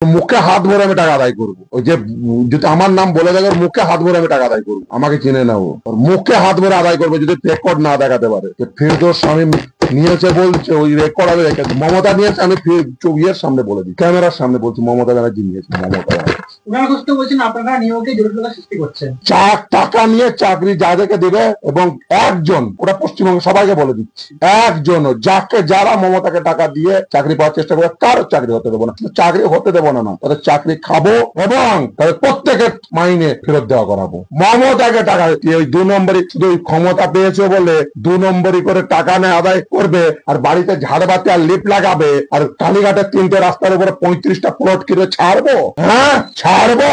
মুখে হাত ভরে আমি টাকা আদায় করবো। ওই যে যদি আমার নাম বলে দেবে, মুখে হাত ভরে আমি টাকা আদায় করবো, আমাকে চিনে নেবো, মুখে হাত ভরে আদায় করবো যদি রেকর্ড না দেখাতে পারে। ফিরদৌস শামীম নিয়েছে বলছে, ওই রেকর্ড আমি রেখেছি। মমতা নিয়েছে, আমি ইয়ের সামনে বলে দিই, ক্যামেরার সামনে বলছি, মমতা ব্যানার্জি নিয়েছে। মমতা টাকা নিয়ে চাকরি যাদেরকে দেবে, এবং একজন, ওটা পশ্চিমবঙ্গ সবাইকে বলে দিচ্ছি, একজন যারা মমতাকে টাকা দিয়ে চাকরি পাওয়ার চেষ্টা করে, কারো চাকরি হতে দেবো না। চাকরি হতে দেবো না, তাদের চাকরি খাবো এবং তাদের প্রত্যেকের মাইনে ফেরত দেওয়া করাবো। মমতাকে টাকা দিয়ে ওই 2 নম্বরই, শুধু ক্ষমতা পেয়েছে বলে 2 নম্বরই করে টাকা নেয় আদায় করবে, আর বাড়িতে ঝাড়বাতি আর লিপ লাগাবে, আর কালীঘাটের 3টে রাস্তার উপরে 35টা প্লট কিনে ছাড়বো। হ্যাঁ, ছাড়বো,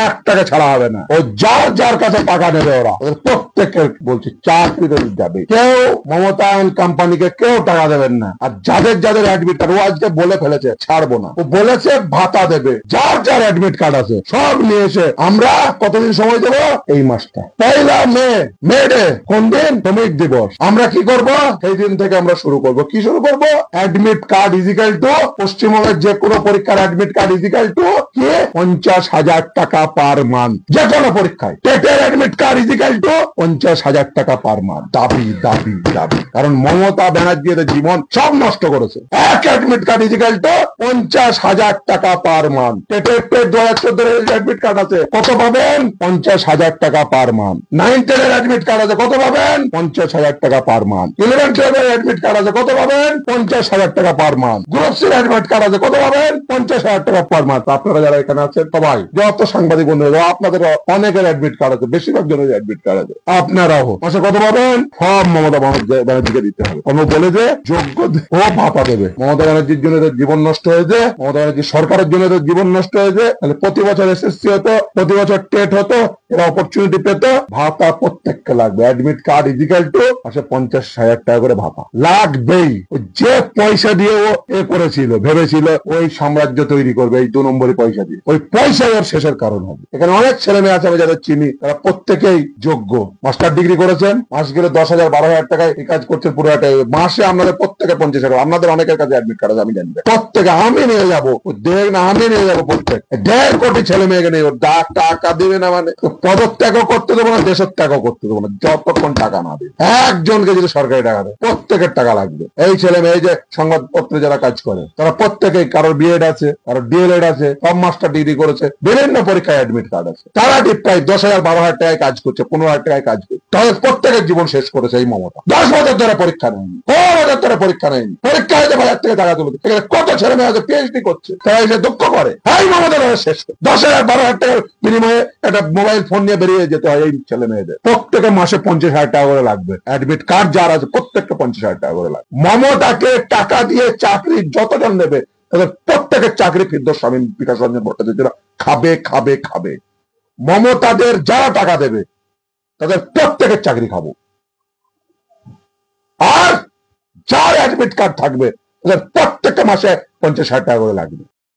একটাকে ছাড়া হবে না। ও যার যার কাছে টাকা নেবে, ওরা প্রত্যেকের বলছে চাকরি যাবে। কেউ মমতা কোম্পানিকে কেউ টাকা দেবেন না। আর যাদের যাদের অ্যাডমিট কার্ড, ও আজকে বলে ফেলেছে ছাড়বো না, ও বলেছে ভাতা দেবে। যার যার অ্যাডমিট কার্ড আছে সব নিয়ে এসে, আমরা কতদিন সময় দেবো? এই মাসটা 1 মে ডে, কোন দিন? শ্রমিক দিবস। আমরা কি করব? সেই দিন থেকে আমরা শুরু করব। কি শুরু করব? অ্যাডমিট কার্ড ইজিক্যাল টু, পশ্চিমবঙ্গের যে কোনো পরীক্ষার অ্যাডমিট কার্ড ইজিক্যাল টু কি? 50,000 টাকা পার মান্থ। যে কোনো পরীক্ষায় টেটের অ্যাডমিট কার্ড ইজিক্যাল টু 50,000 টাকা পার মান্থ। দাবি দাবি দাবি, কারণ মমতা ব্যানার্জি এদের জীবন সব নষ্ট করেছে। এক অ্যাডমিট কার্ড ইজিক্যাল টু 50,000 টাকা পার মান্থ। টেটের 2014 অ্যাডমিট কার্ড আছে, কত পাবেন? 50,000 টাকা পার মান্থ। 9-10 এর অ্যাডমিট কার্ড আছে, কত পাবেন? 50,000 টাকা পার মান্থ। 11-12 এর অ্যাডমিট কার্ড আছে, কত পাবেন? 50,000 টাকা পার মান্থ। গ্রুপ সির অ্যাডমিট কার্ড আছে, কত পাবেন? 50,000 টাকা পার মান্থ। আপনারা যারা এখানে আছেন সবাই, যত সাংবাদিক বন্ধুরা, আপনাদের অনেকের অ্যাডমিট কার্ড আছে, বেশিরভাগ জনের অ্যাডমিট কার্ড আছে। আপনারাও মাসে কত পাবেন? সব মমতা ব্যানার্জিকে দিতে হবে। কোনো বলে যে যোগ্য ও ভাতা দেবে। মমতা ব্যানার্জির জন্য জীবন নষ্ট হয়েছে, মমতা ব্যানার্জির সরকারের জন্য জীবন নষ্ট হয়েছে। তাহলে প্রতি বছর এসএসসি হতো, প্রতি বছর টেট হতো, এরা অপরচুনিটি পেত, ভাতা প্রত্যেককে লাগবে। অ্যাডমিট কার্ড ইজিক্যাল টু মাসে 50,000 টাকা করে ভাতা লাগবেই। যে পয়সা দিয়ে ও করেছিল, ভেবেছিল ওই সাম্রাজ্য তৈরি করবে এই 2 নম্বরই পয়সা দিয়ে, ওই পয়সাই ওর শেষের কারণ হবে। এখানে অনেক ছেলে মেয়ে আছে আমি যাদের চিনি, তারা প্রত্যেকেই যোগ্য, মাস্টার ডিগ্রি করেছেন, মাস গেলে 10,000 12,000 টাকায় এই কাজ করছেন পুরোটাই। মাসে আপনাদের প্রত্যেকে 50,000, আপনাদের অনেকের কাছে অ্যাডমিট কার্ড আছে, আমি জানি। প্রত্যেকে আমি নিয়ে যাবো, দেখ না, আমি নিয়ে যাবো। প্রত্যেক 1.5 কোটি ছেলে মেয়েকে নিয়ে টাকা দিবে না, মানে পদত্যাগও করতে দেবো না, দেশের ত্যাগও করতে দেবো না, যতক্ষণ টাকা না দেবে। একজনকে যদি সরকারি টাকা দেয়, প্রত্যেকের টাকা লাগবে। এই ছেলে মেয়ে যে সংবাদপত্রে যারা কাজ করে, তারা প্রত্যেকেই, কারোর বিএড আছে, কারোর ডিএলএড আছে, সব মাস্টার ডিগ্রি করেছে, বিভিন্ন পরীক্ষায় অ্যাডমিট কার্ড আছে। তারা ঠিক প্রায় 10,000 12,000 টাকায় কাজ করছে, 15,000 টাকায় কাজ করছে। তাদের প্রত্যেকের জীবন শেষ করেছে এই মমতা। 10 বছর ধরে পরীক্ষা নেয়নি, 10 বছর ধরে পরীক্ষা নেয়নি, পরীক্ষা হয়েছে 1,000 থেকে টাকা তুলতে। কত ছেলে মেয়ে আছে পিএইচডি করছে, তারা এসে দুঃখ করে। এই মমতা শেষ 10,000 12,000 টাকার বিনিময়ে একটা মোবাইল ফোন নিয়ে বেরিয়ে যেতে হয় এই ছেলে মেয়েদের। প্রত্যেকে মাসে 50,000 টাকা করে লাগবে। অ্যাডমিট কার্ড যার আছে প্রত্যেককে 50,000 টাকা করে লাগবে। মমতাকে টাকা দিয়ে চাকরি যতজন নেবে, তাদের প্রত্যেকের চাকরি ফিরদৌস শামীম, বিকাশ রঞ্জন ভট্টাচার্যরা খাবে খাবে খাবে। মমতাদের যারা টাকা দেবে, তাদের প্রত্যেকের চাকরি খাবো। আর যার অ্যাডমিট কার্ড থাকবে, তাদের প্রত্যেকটা মাসে 50,000 টাকা করে লাগবে।